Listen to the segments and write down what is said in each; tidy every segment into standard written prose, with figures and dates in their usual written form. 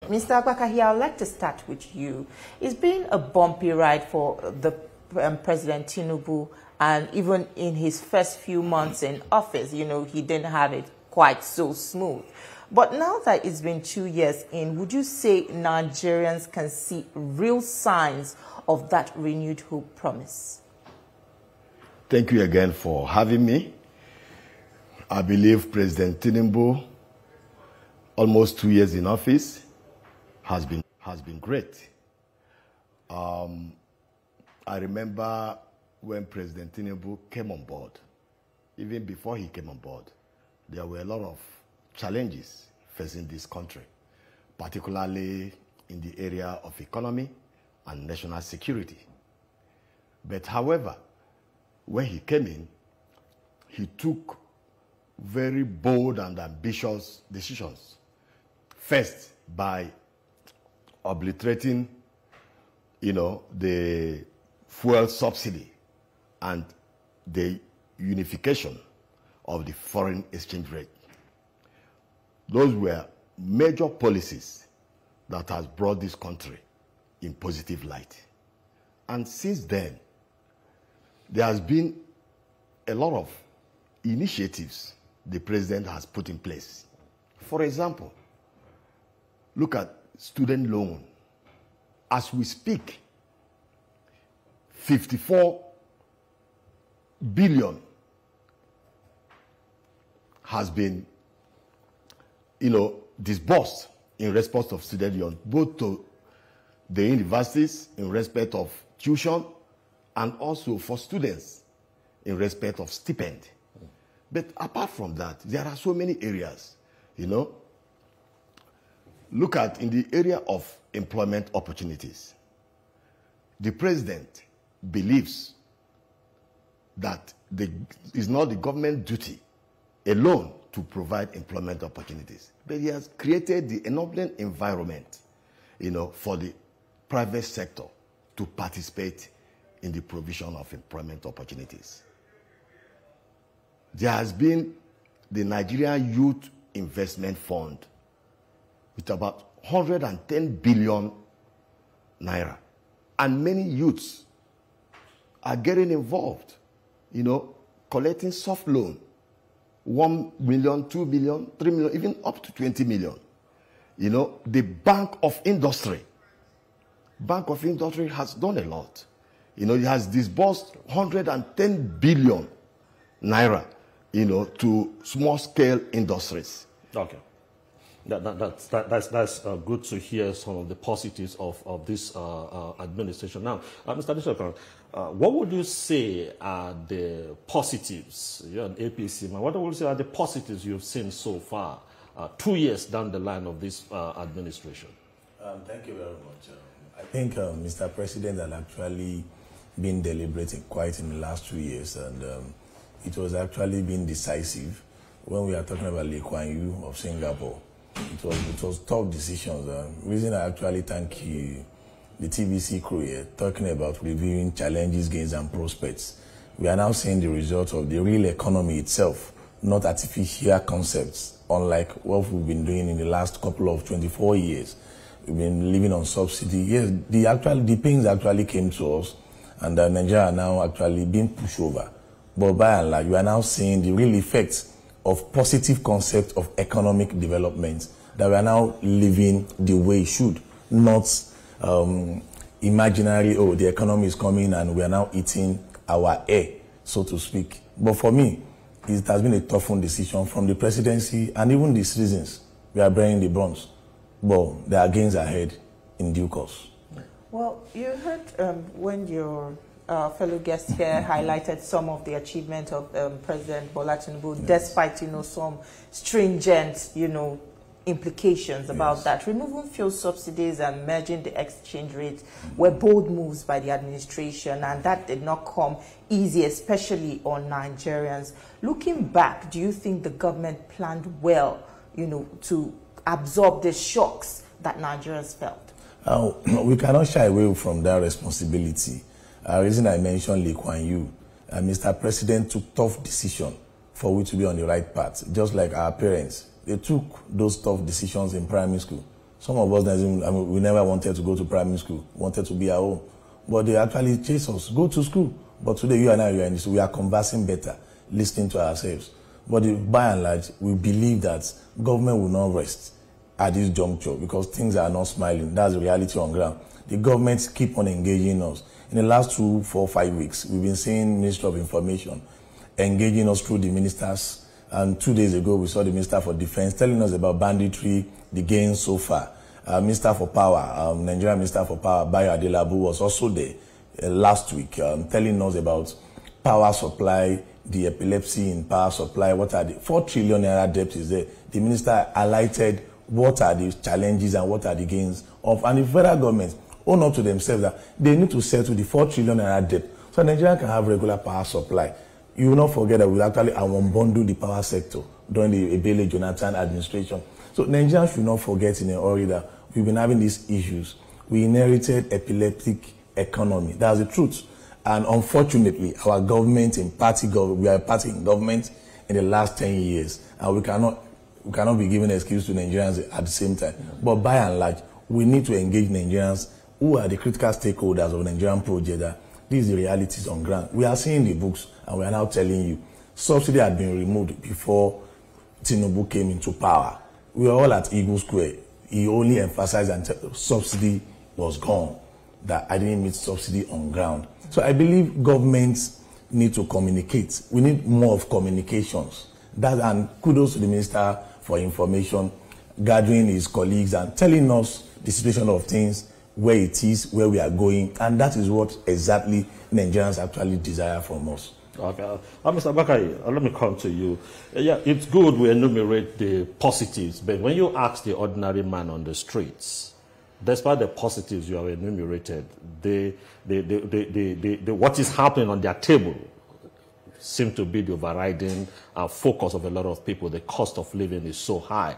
Mr. Agbakahi, I'd like to start with you. It's been a bumpy ride for the President Tinubu, and even in his first few months in office, you know, he didn't have it quite so smooth. But now that it's been 2 years in, would you say Nigerians can see real signs of that renewed hope promise? Thank you again for having me. I believe President Tinubu, almost 2 years in office, has been great. I remember when President Tinubu came on board. Even before he came on board, there were a lot of challenges facing this country, particularly in the area of economy and national security. But however, when he came in, he took very bold and ambitious decisions. First, by obliterating, the fuel subsidy and the unification of the foreign exchange rate. Those were major policies that has brought this country in positive light. And since then, there has been a lot of initiatives the president has put in place. For example, look at student loan. As we speak, 54 billion has been, disbursed in respect of student loan, both to the universities in respect of tuition and also for students in respect of stipend. But apart from that, there are so many areas, Look at in the area of employment opportunities. The president believes that it's not the government duty alone to provide employment opportunities, but he has created the enabling environment, for the private sector to participate in the provision of employment opportunities. There has been the Nigerian Youth Investment Fund with about 110 billion naira. And many youths are getting involved, collecting soft loan, 1 million, 2 million, 3 million, even up to 20 million. The Bank of Industry has done a lot. It has disbursed 110 billion naira, to small-scale industries. Okay. That's good to hear some of the positives of this administration. Now, Mr. Bishop, what would you say are the positives? You're an APC man. What would you say are the positives you've seen so far, 2 years down the line of this administration? Thank you very much. I think Mr. President had actually been deliberating quite in the last 2 years, and it was actually been decisive. When we are talking about Lee Kuan Yew of Singapore, it was tough decisions. The reason I actually thank you, the TVC crew here, talking about reviewing challenges, gains, and prospects. We are now seeing the result of the real economy itself, not artificial concepts, unlike what we've been doing in the last couple of 24 years. We've been living on subsidy. Yes, the pains actually came to us, and Nigeria are now actually being pushed over. But by and large, we are now seeing the real effects of positive concept of economic development, that we are now living the way it should, not imaginary, the economy is coming and we are now eating our air, so to speak. But for me, it has been a tough decision from the presidency and even the citizens. We are bearing the brunt, but there are gains ahead in due course. Well, you heard when your fellow guest here highlighted some of the achievement of President Bola Tinubu, yes, despite, some stringent, implications about that. Removing fuel subsidies and merging the exchange rate were bold moves by the administration, and that did not come easy, especially on Nigerians. Looking back, do you think the government planned well, to absorb the shocks that Nigerians felt? We cannot shy away from that responsibility. The reason I mentioned Lee Kuan Yew, Mr. President took tough decisions for we to be on the right path, just like our parents. They took those tough decisions in primary school Some of us, we never wanted to go to primary school, wanted to be at home. But they actually chase us, go to school. But today, you and I are in this, we are conversing better, listening to ourselves. But by and large, we believe that government will not rest at this juncture because things are not smiling. That's the reality on ground. The government keep on engaging us. In the last 2, 4, 5 weeks, we've been seeing Ministry of Information engaging us through the ministers. And 2 days ago, we saw the Minister for Defense telling us about banditry, the gains so far. Minister for Power, Nigerian Minister for Power, Bayo Adelabu, was also there last week telling us about power supply, the epilepsy in power supply, what are the 4 trillion naira debt is there. The minister highlighted what are the challenges and what are the gains of, and the federal government own up to themselves that they need to settle the 4 trillion naira debt so Nigeria can have regular power supply. You will not forget that we actually unbundled the power sector during the Ebele Jonathan administration. So Nigerians should not forget in a hurry that we've been having these issues. We inherited epileptic economy. That's the truth. And unfortunately, our government we are a party in government in the last 10 years. And we cannot be giving an excuse to Nigerians at the same time. But by and large, we need to engage Nigerians who are the critical stakeholders of the Nigerian project. That these are the realities on ground. We are seeing the books and we are now telling you subsidy had been removed before Tinubu came into power. We were all at Eagle Square. He only emphasized that subsidy was gone, that I didn't meet subsidy on ground. So I believe governments need to communicate. We need more of communications. And kudos to the Minister for Information, gathering his colleagues and telling us the situation of things, where it is, where we are going, and that is what exactly Nigerians actually desire from us. Okay. Mr. Agbakahi, let me come to you. Yeah, it's good we enumerate the positives, but when you ask the ordinary man on the streets, despite the positives you have enumerated, what is happening on their table seems to be the overriding focus of a lot of people. The cost of living is so high.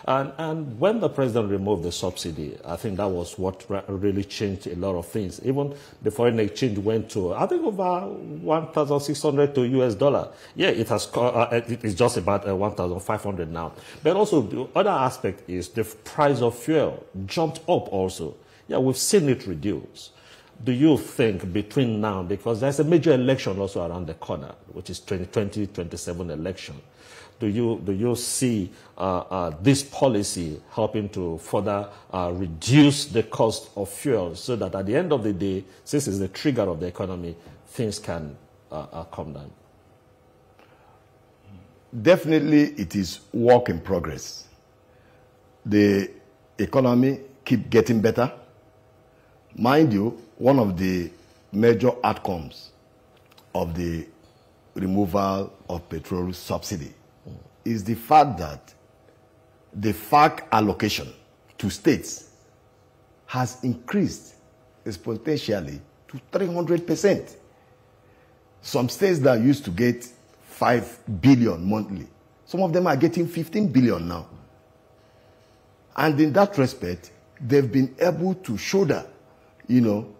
And when the president removed the subsidy, I think that was what really changed a lot of things. Even the foreign exchange went to, I think, over 1,600 to US dollar. Yeah, it has, it's just about 1,500 now. But also the other aspect is the price of fuel jumped up also. Yeah, we've seen it reduce. Do you think between now, because there's a major election also around the corner, which is 2027 election, do you see this policy helping to further reduce the cost of fuel so that at the end of the day, since it's the trigger of the economy, things can come down? Definitely it is work in progress. The economy keep getting better. Mind you, one of the major outcomes of the removal of petrol subsidy is the fact that the FAC allocation to states has increased exponentially to 300%. Some states that used to get 5 billion monthly, some of them are getting 15 billion now. And in that respect, they've been able to shoulder,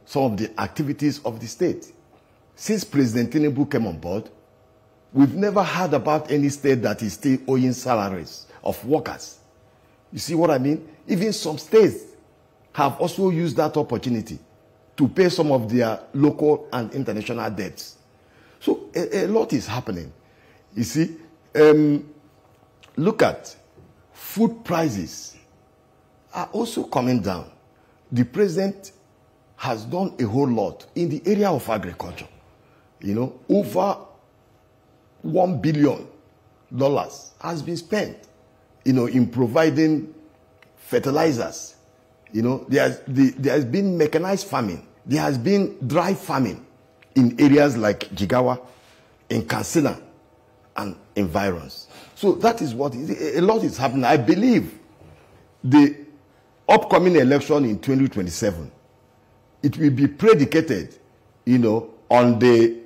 some of the activities of the state. Since President Tinubu came on board, we've never heard about any state that is still owing salaries of workers. You see what I mean? Even some states have also used that opportunity to pay some of their local and international debts. So a lot is happening. You see, look at food prices are also coming down. The president has done a whole lot in the area of agriculture. Over $1 billion has been spent, in providing fertilizers. There has been mechanized farming. There has been dry farming in areas like Jigawa, in Katsina, and environs. So that is what a lot is happening. I believe the upcoming election in 2027, it will be predicated, on the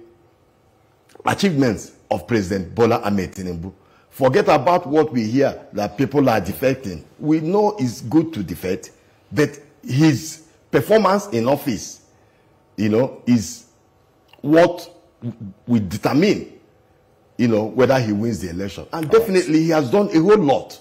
achievements of President Bola Ahmed Tinubu. Forget about what we hear that people are defecting. We know it's good to defect, but his performance in office, is what will determine, whether he wins the election. And definitely he has done a whole lot